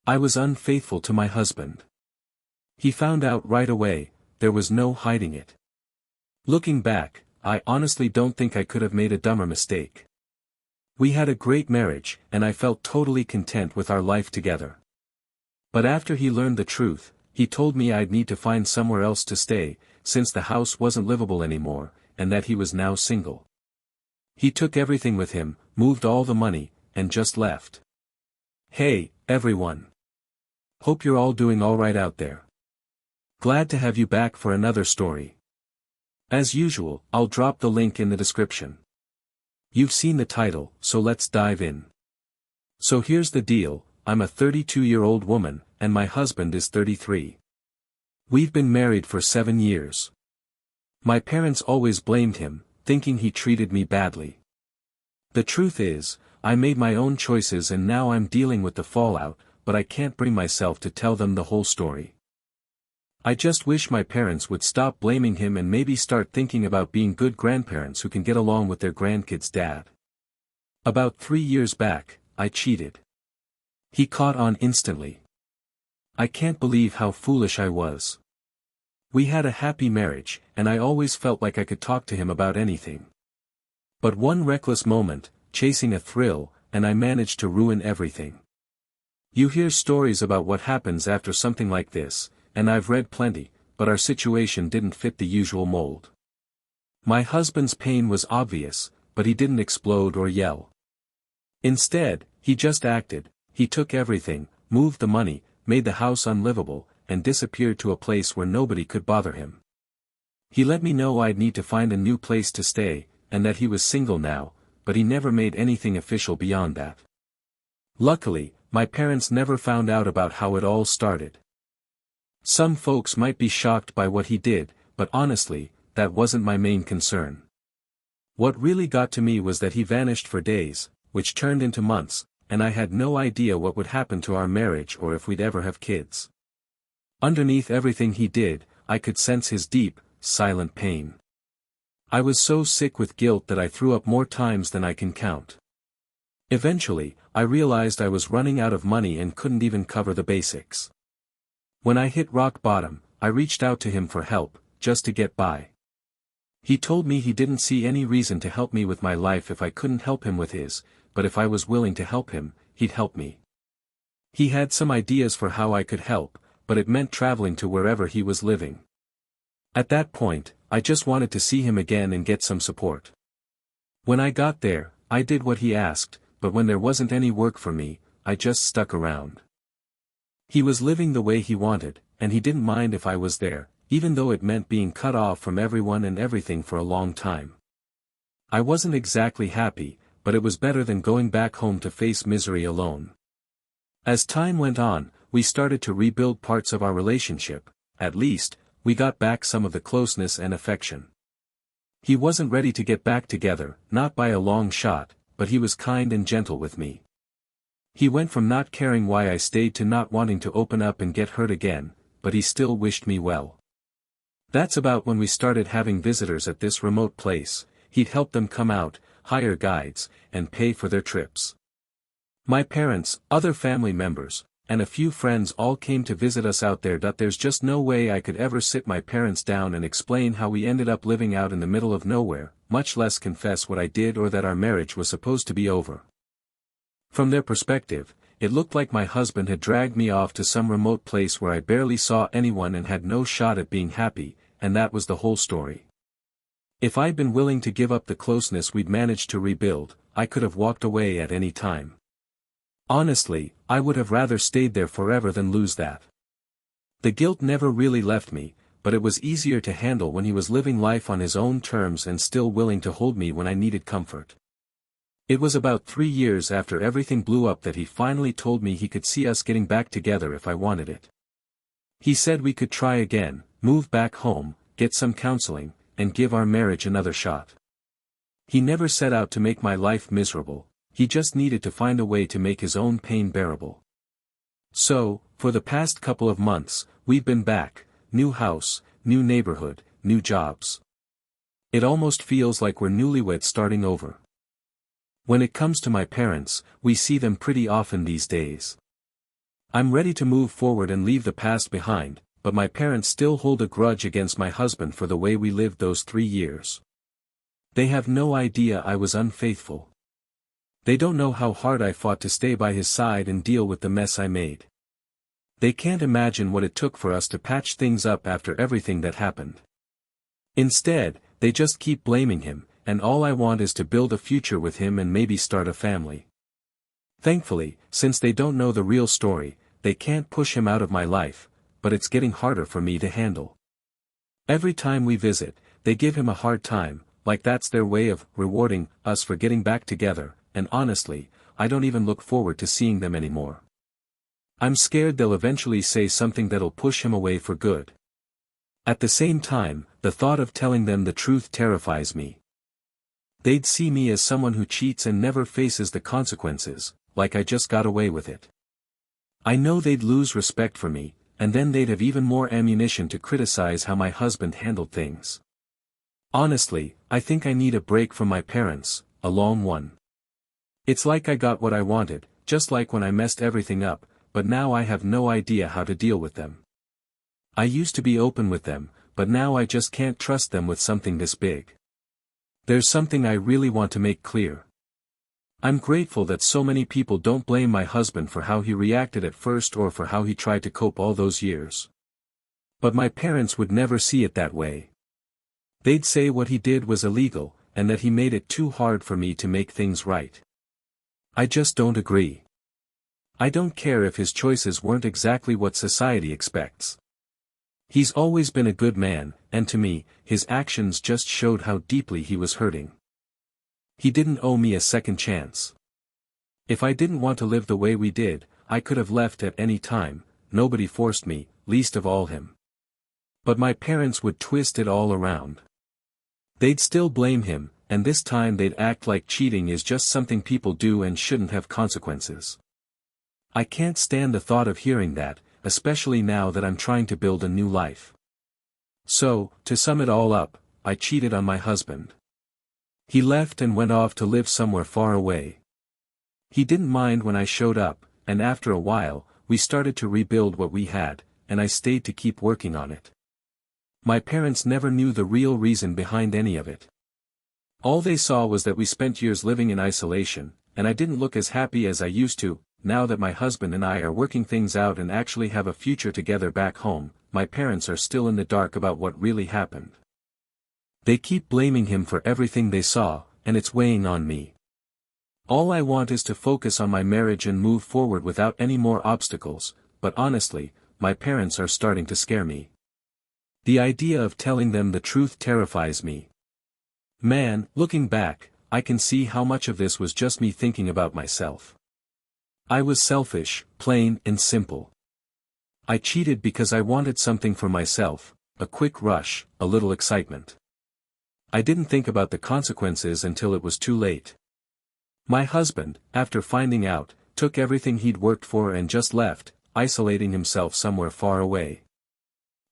I was unfaithful to my husband. He found out right away, there was no hiding it. Looking back, I honestly don't think I could have made a dumber mistake. We had a great marriage, and I felt totally content with our life together. But after he learned the truth, he told me I'd need to find somewhere else to stay, since the house wasn't livable anymore, and that he was now single. He took everything with him, moved all the money, and just left. Hey, everyone. Hope you're all doing alright out there. Glad to have you back for another story. As usual, I'll drop the link in the description. You've seen the title, so let's dive in. So here's the deal, I'm a 32-year-old woman, and my husband is 33. We've been married for 7 years. My parents always blamed him, thinking he treated me badly. The truth is, I made my own choices and now I'm dealing with the fallout, but I can't bring myself to tell them the whole story. I just wish my parents would stop blaming him and maybe start thinking about being good grandparents who can get along with their grandkids' dad. About 3 years back, I cheated. He caught on instantly. I can't believe how foolish I was. We had a happy marriage, and I always felt like I could talk to him about anything. But one reckless moment, chasing a thrill, and I managed to ruin everything. You hear stories about what happens after something like this, and I've read plenty, but our situation didn't fit the usual mold. My husband's pain was obvious, but he didn't explode or yell. Instead, he just acted, he took everything, moved the money, made the house unlivable, and disappeared to a place where nobody could bother him. He let me know I'd need to find a new place to stay, and that he was single now, but he never made anything official beyond that. Luckily, my parents never found out about how it all started. Some folks might be shocked by what he did, but honestly, that wasn't my main concern. What really got to me was that he vanished for days, which turned into months, and I had no idea what would happen to our marriage or if we'd ever have kids. Underneath everything he did, I could sense his deep, silent pain. I was so sick with guilt that I threw up more times than I can count. Eventually, I realized I was running out of money and couldn't even cover the basics. When I hit rock bottom, I reached out to him for help, just to get by. He told me he didn't see any reason to help me with my life if I couldn't help him with his, but if I was willing to help him, he'd help me. He had some ideas for how I could help, but it meant traveling to wherever he was living. At that point, I just wanted to see him again and get some support. When I got there, I did what he asked, but when there wasn't any work for me, I just stuck around. He was living the way he wanted, and he didn't mind if I was there, even though it meant being cut off from everyone and everything for a long time. I wasn't exactly happy, but it was better than going back home to face misery alone. As time went on, we started to rebuild parts of our relationship, at least, we got back some of the closeness and affection. He wasn't ready to get back together, not by a long shot, but he was kind and gentle with me. He went from not caring why I stayed to not wanting to open up and get hurt again, but he still wished me well. That's about when we started having visitors at this remote place. He'd help them come out, hire guides, and pay for their trips. My parents, other family members, and a few friends all came to visit us out there. There's just no way I could ever sit my parents down and explain how we ended up living out in the middle of nowhere, much less confess what I did or that our marriage was supposed to be over. From their perspective, it looked like my husband had dragged me off to some remote place where I barely saw anyone and had no shot at being happy, and that was the whole story. If I'd been willing to give up the closeness we'd managed to rebuild, I could have walked away at any time. Honestly, I would have rather stayed there forever than lose that. The guilt never really left me, but it was easier to handle when he was living life on his own terms and still willing to hold me when I needed comfort. It was about 3 years after everything blew up that he finally told me he could see us getting back together if I wanted it. He said we could try again, move back home, get some counseling, and give our marriage another shot. He never set out to make my life miserable, he just needed to find a way to make his own pain bearable. So, for the past couple of months, we've been back, new house, new neighborhood, new jobs. It almost feels like we're newlyweds starting over. When it comes to my parents, we see them pretty often these days. I'm ready to move forward and leave the past behind, but my parents still hold a grudge against my husband for the way we lived those 3 years. They have no idea I was unfaithful. They don't know how hard I fought to stay by his side and deal with the mess I made. They can't imagine what it took for us to patch things up after everything that happened. Instead, they just keep blaming him, and all I want is to build a future with him and maybe start a family. Thankfully, since they don't know the real story, they can't push him out of my life, but it's getting harder for me to handle. Every time we visit, they give him a hard time, like that's their way of rewarding us for getting back together, and honestly, I don't even look forward to seeing them anymore. I'm scared they'll eventually say something that'll push him away for good. At the same time, the thought of telling them the truth terrifies me. They'd see me as someone who cheats and never faces the consequences, like I just got away with it. I know they'd lose respect for me, and then they'd have even more ammunition to criticize how my husband handled things. Honestly, I think I need a break from my parents, a long one. It's like I got what I wanted, just like when I messed everything up, but now I have no idea how to deal with them. I used to be open with them, but now I just can't trust them with something this big. There's something I really want to make clear. I'm grateful that so many people don't blame my husband for how he reacted at first or for how he tried to cope all those years. But my parents would never see it that way. They'd say what he did was illegal, and that he made it too hard for me to make things right. I just don't agree. I don't care if his choices weren't exactly what society expects. He's always been a good man, and to me, his actions just showed how deeply he was hurting. He didn't owe me a second chance. If I didn't want to live the way we did, I could have left at any time, nobody forced me, least of all him. But my parents would twist it all around. They'd still blame him, and this time they'd act like cheating is just something people do and shouldn't have consequences. I can't stand the thought of hearing that, especially now that I'm trying to build a new life. So, to sum it all up, I cheated on my husband. He left and went off to live somewhere far away. He didn't mind when I showed up, and after a while, we started to rebuild what we had, and I stayed to keep working on it. My parents never knew the real reason behind any of it. All they saw was that we spent years living in isolation, and I didn't look as happy as I used to. Now that my husband and I are working things out and actually have a future together back home, my parents are still in the dark about what really happened. They keep blaming him for everything they saw, and it's weighing on me. All I want is to focus on my marriage and move forward without any more obstacles, but honestly, my parents are starting to scare me. The idea of telling them the truth terrifies me. Man, looking back, I can see how much of this was just me thinking about myself. I was selfish, plain and simple. I cheated because I wanted something for myself, a quick rush, a little excitement. I didn't think about the consequences until it was too late. My husband, after finding out, took everything he'd worked for and just left, isolating himself somewhere far away.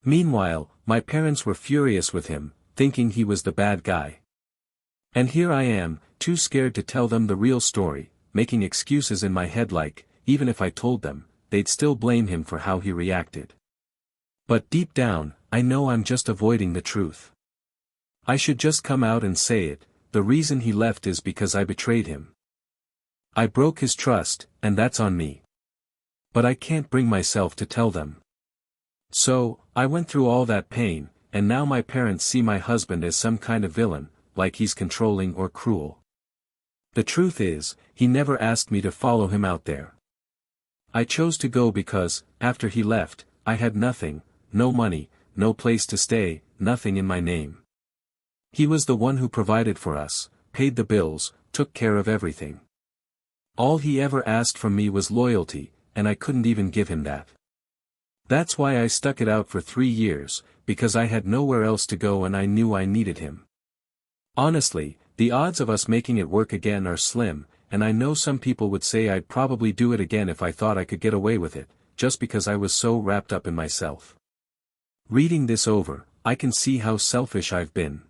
Meanwhile, my parents were furious with him, thinking he was the bad guy. And here I am, too scared to tell them the real story, making excuses in my head like, even if I told them, they'd still blame him for how he reacted. But deep down, I know I'm just avoiding the truth. I should just come out and say it, the reason he left is because I betrayed him. I broke his trust, and that's on me. But I can't bring myself to tell them. So, I went through all that pain, and now my parents see my husband as some kind of villain, like he's controlling or cruel. The truth is, he never asked me to follow him out there. I chose to go because, after he left, I had nothing, no money, no place to stay, nothing in my name. He was the one who provided for us, paid the bills, took care of everything. All he ever asked from me was loyalty, and I couldn't even give him that. That's why I stuck it out for 3 years, because I had nowhere else to go and I knew I needed him. Honestly, the odds of us making it work again are slim, and I know some people would say I'd probably do it again if I thought I could get away with it, just because I was so wrapped up in myself. Reading this over, I can see how selfish I've been.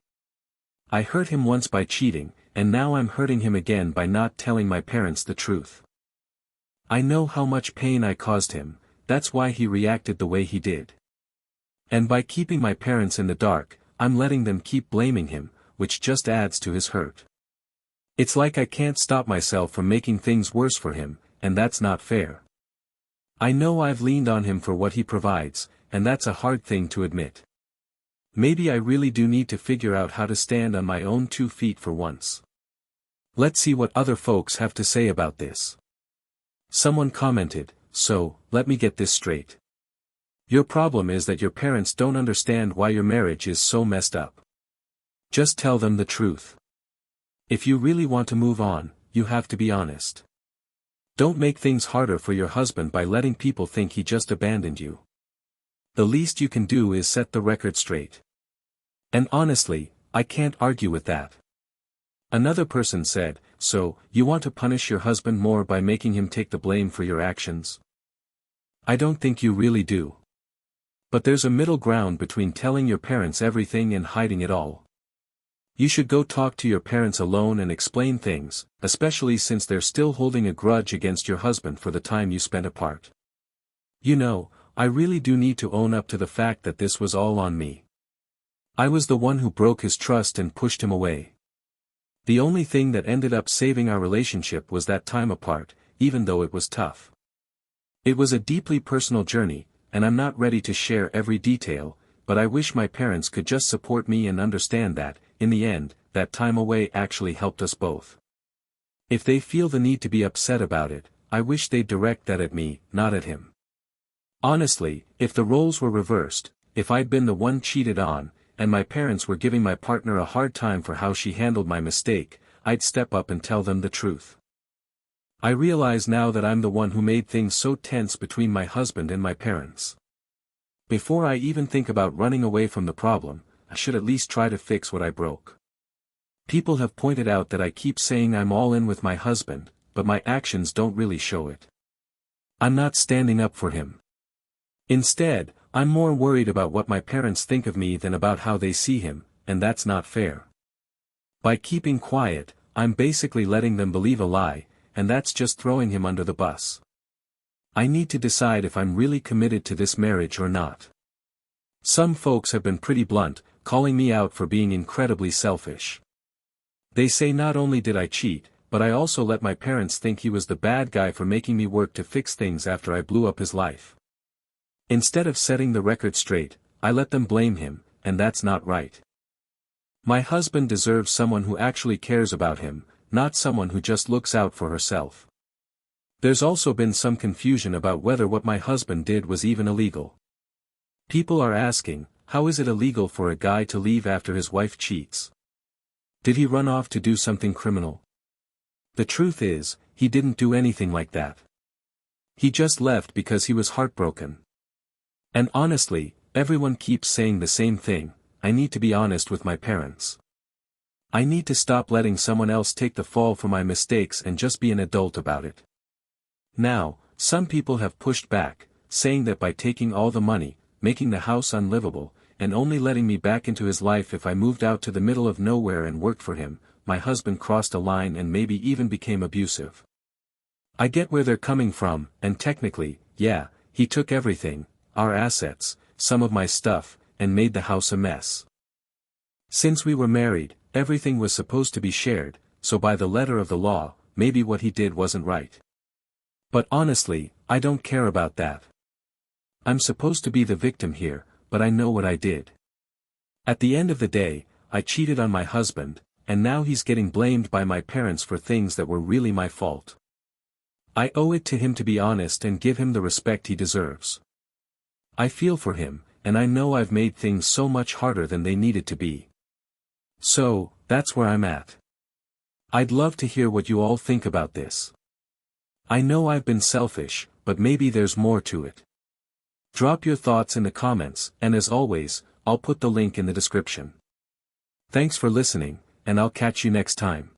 I hurt him once by cheating, and now I'm hurting him again by not telling my parents the truth. I know how much pain I caused him, that's why he reacted the way he did. And by keeping my parents in the dark, I'm letting them keep blaming him, which just adds to his hurt. It's like I can't stop myself from making things worse for him, and that's not fair. I know I've leaned on him for what he provides, and that's a hard thing to admit. Maybe I really do need to figure out how to stand on my own 2 feet for once. Let's see what other folks have to say about this. Someone commented, "So, let me get this straight. Your problem is that your parents don't understand why your marriage is so messed up. Just tell them the truth. If you really want to move on, you have to be honest. Don't make things harder for your husband by letting people think he just abandoned you. The least you can do is set the record straight." And honestly, I can't argue with that. Another person said, "So, you want to punish your husband more by making him take the blame for your actions? I don't think you really do. But there's a middle ground between telling your parents everything and hiding it all. You should go talk to your parents alone and explain things, especially since they're still holding a grudge against your husband for the time you spent apart. You know, I really do need to own up to the fact that this was all on me. I was the one who broke his trust and pushed him away. The only thing that ended up saving our relationship was that time apart, even though it was tough. It was a deeply personal journey, and I'm not ready to share every detail, but I wish my parents could just support me and understand that, in the end, that time away actually helped us both. If they feel the need to be upset about it, I wish they'd direct that at me, not at him. Honestly, if the roles were reversed, if I'd been the one cheated on, and my parents were giving my partner a hard time for how she handled my mistake, I'd step up and tell them the truth. I realize now that I'm the one who made things so tense between my husband and my parents. Before I even think about running away from the problem, I should at least try to fix what I broke. People have pointed out that I keep saying I'm all in with my husband, but my actions don't really show it. I'm not standing up for him. Instead, I'm more worried about what my parents think of me than about how they see him, and that's not fair. By keeping quiet, I'm basically letting them believe a lie, and that's just throwing him under the bus. I need to decide if I'm really committed to this marriage or not. Some folks have been pretty blunt, calling me out for being incredibly selfish. They say not only did I cheat, but I also let my parents think he was the bad guy for making me work to fix things after I blew up his life. Instead of setting the record straight, I let them blame him, and that's not right. My husband deserves someone who actually cares about him, not someone who just looks out for herself. There's also been some confusion about whether what my husband did was even illegal. People are asking, how is it illegal for a guy to leave after his wife cheats? Did he run off to do something criminal? The truth is, he didn't do anything like that. He just left because he was heartbroken. And honestly, everyone keeps saying the same thing, I need to be honest with my parents. I need to stop letting someone else take the fall for my mistakes and just be an adult about it. Now, some people have pushed back, saying that by taking all the money, making the house unlivable, and only letting me back into his life if I moved out to the middle of nowhere and worked for him, my husband crossed a line and maybe even became abusive. I get where they're coming from, and technically, yeah, he took everything, our assets, some of my stuff, and made the house a mess. Since we were married, everything was supposed to be shared, so by the letter of the law, maybe what he did wasn't right. But honestly, I don't care about that. I'm supposed to be the victim here, but I know what I did. At the end of the day, I cheated on my husband, and now he's getting blamed by my parents for things that were really my fault. I owe it to him to be honest and give him the respect he deserves. I feel for him, and I know I've made things so much harder than they needed to be. So, that's where I'm at. I'd love to hear what you all think about this. I know I've been selfish, but maybe there's more to it. Drop your thoughts in the comments, and as always, I'll put the link in the description. Thanks for listening, and I'll catch you next time.